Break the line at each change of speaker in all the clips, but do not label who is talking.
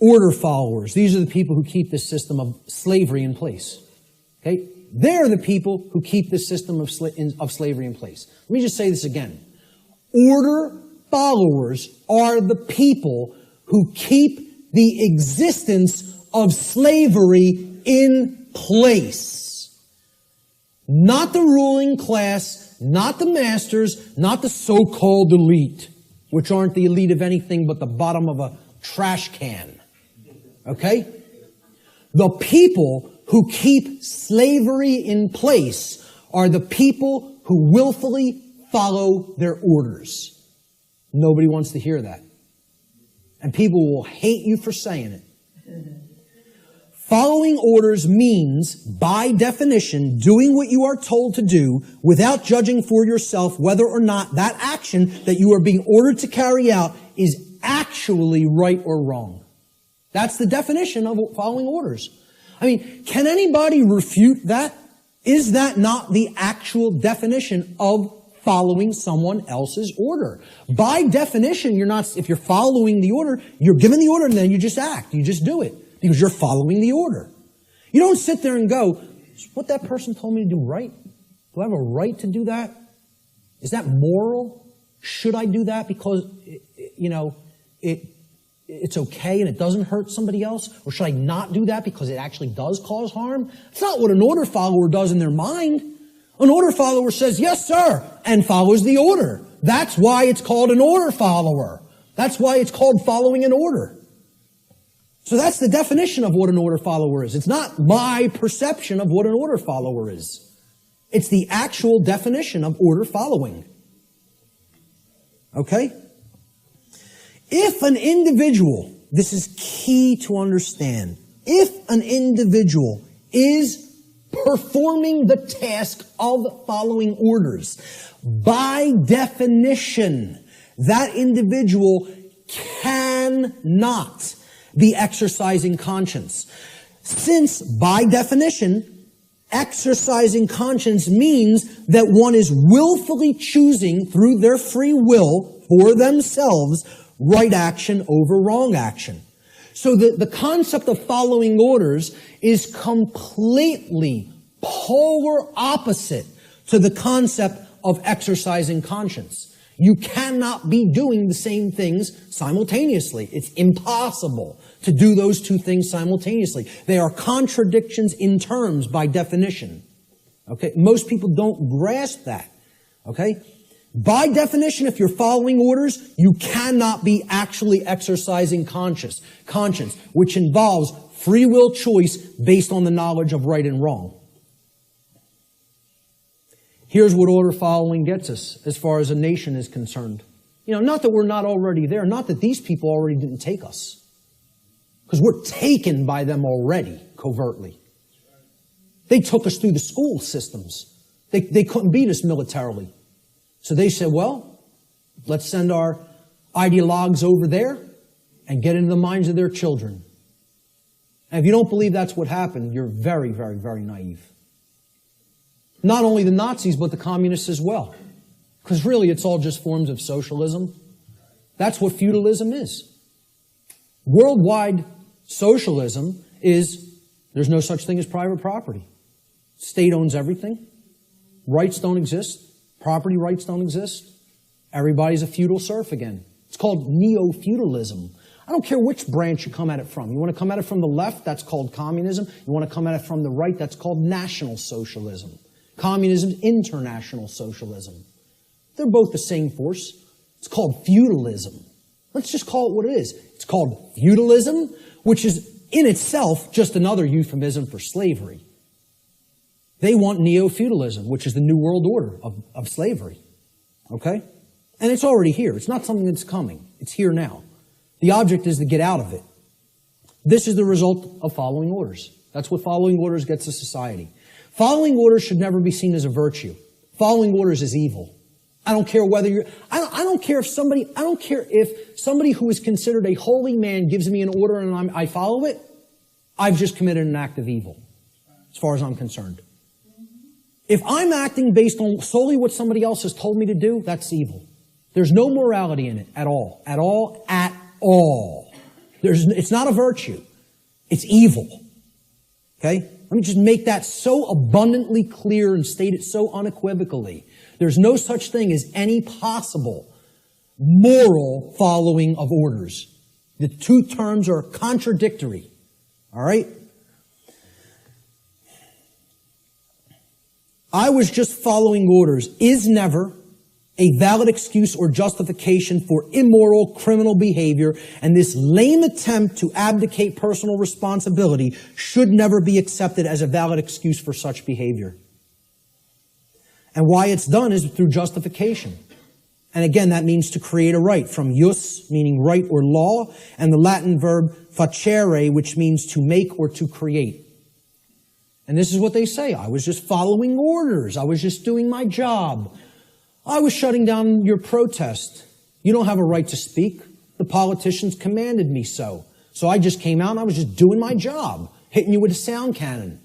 order followers. These are the people who keep this system of slavery in place. Okay? They're the people who keep this system of slavery in place. Let me just say this again. Order followers are the people who keep the existence of slavery in place. Not the ruling class, not the masters, not the so-called elite, which aren't the elite of anything but the bottom of a trash can. Okay? The people who keep slavery in place are the people who willfully follow their orders. Nobody wants to hear that. And people will hate you for saying it. Following orders means, by definition, doing what you are told to do without judging for yourself whether or not that action that you are being ordered to carry out is actually right or wrong. That's the definition of following orders. I mean, can anybody refute that? Is that not the actual definition of following someone else's order? By definition, if you're following the order, you're given the order and then you just act. You just do it because you're following the order. You don't sit there and go, is what that person told me to do right? Do I have a right to do that? Is that moral? Should I do that because, it's okay and it doesn't hurt somebody else? Or should I not do that because it actually does cause harm? It's not what an order follower does in their mind. An order follower says, yes, sir, and follows the order. That's why it's called an order follower. That's why it's called following an order. So that's the definition of what an order follower is. It's not my perception of what an order follower is. It's the actual definition of order following. Okay? If an individual, this is key to understand, if an individual is performing the task of following orders, by definition, that individual cannot be exercising conscience. Since, by definition, exercising conscience means that one is willfully choosing through their free will for themselves right action over wrong action. So the concept of following orders is completely polar opposite to the concept of exercising conscience. You cannot be doing the same things simultaneously. It's impossible to do those two things simultaneously. They are contradictions in terms by definition. Okay? Most people don't grasp that. Okay? By definition, if you're following orders, you cannot be actually exercising conscience, which involves free will choice based on the knowledge of right and wrong. Here's what order following gets us as far as a nation is concerned. Not that we're not already there, not that these people already didn't take us. Because we're taken by them already, covertly. They took us through the school systems. They couldn't beat us militarily. So they said, well, let's send our ideologues over there and get into the minds of their children. And if you don't believe that's what happened, you're very, very, very naive. Not only the Nazis, but the communists as well. Because really, it's all just forms of socialism. That's what feudalism is. Worldwide socialism is, there's no such thing as private property. State owns everything. Rights don't exist. Property rights don't exist. Everybody's a feudal serf again. It's called neo-feudalism. I don't care which branch you come at it from. You want to come at it from the left, that's called communism. You want to come at it from the right, that's called National Socialism. Communism is international socialism. They're both the same force. It's called feudalism. Let's just call it what it is. It's called feudalism, which is in itself just another euphemism for slavery. They want neo-feudalism, which is the New World Order of slavery. Okay? And it's already here. It's not something that's coming. It's here now. The object is to get out of it. This is the result of following orders. That's what following orders gets to society. Following orders should never be seen as a virtue. Following orders is evil. I don't care whether you're, I don't care if somebody who is considered a holy man gives me an order and I follow it, I've just committed an act of evil, as far as I'm concerned. If I'm acting based on solely what somebody else has told me to do, that's evil. There's no morality in it at all. At all. At all. It's not a virtue. It's evil. Okay? Let me just make that so abundantly clear and state it so unequivocally. There's no such thing as any possible moral following of orders. The two terms are contradictory. All right? I was just following orders is never a valid excuse or justification for immoral criminal behavior, and this lame attempt to abdicate personal responsibility should never be accepted as a valid excuse for such behavior. And why it's done is through justification. And again, that means to create a right, from jus, meaning right or law, and the Latin verb facere, which means to make or to create. And this is what they say. I was just following orders. I was just doing my job. I was shutting down your protest. You don't have a right to speak. The politicians commanded me so. So I just came out and I was just doing my job, hitting you with a sound cannon.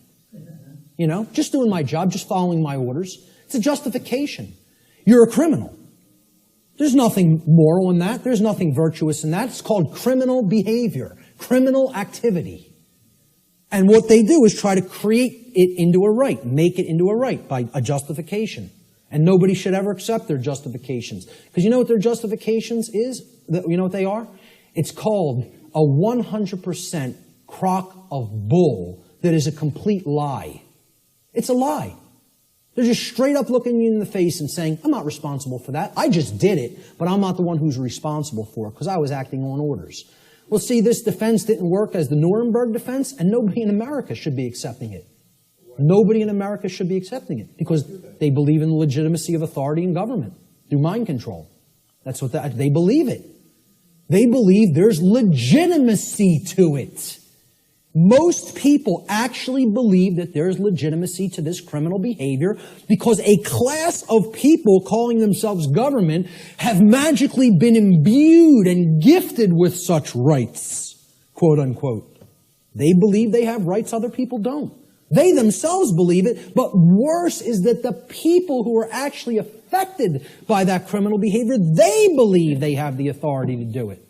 You know, just doing my job, just following my orders. It's a justification. You're a criminal. There's nothing moral in that. There's nothing virtuous in that. It's called criminal behavior, criminal activity. And what they do is try to create it into a right, make it into a right by a justification. And nobody should ever accept their justifications. Because you know what their justifications is? You know what they are? It's called a 100% crock of bull that is a complete lie. It's a lie. They're just straight up looking you in the face and saying, I'm not responsible for that. I just did it, but I'm not the one who's responsible for it because I was acting on orders. Well, see, this defense didn't work as the Nuremberg defense, and nobody in America should be accepting it. Nobody in America should be accepting it because they believe in the legitimacy of authority and government through mind control. That's what they believe it. They believe there's legitimacy to it. Most people actually believe that there's legitimacy to this criminal behavior because a class of people calling themselves government have magically been imbued and gifted with such rights, quote unquote. They believe they have rights other people don't. They themselves believe it, but worse is that the people who are actually affected by that criminal behavior, they believe they have the authority to do it.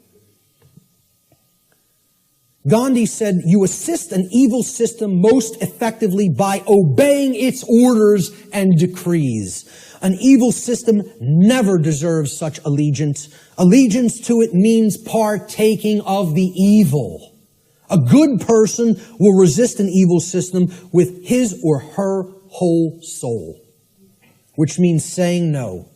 Gandhi said, you assist an evil system most effectively by obeying its orders and decrees. An evil system never deserves such allegiance. Allegiance to it means partaking of the evil. A good person will resist an evil system with his or her whole soul, which means saying no.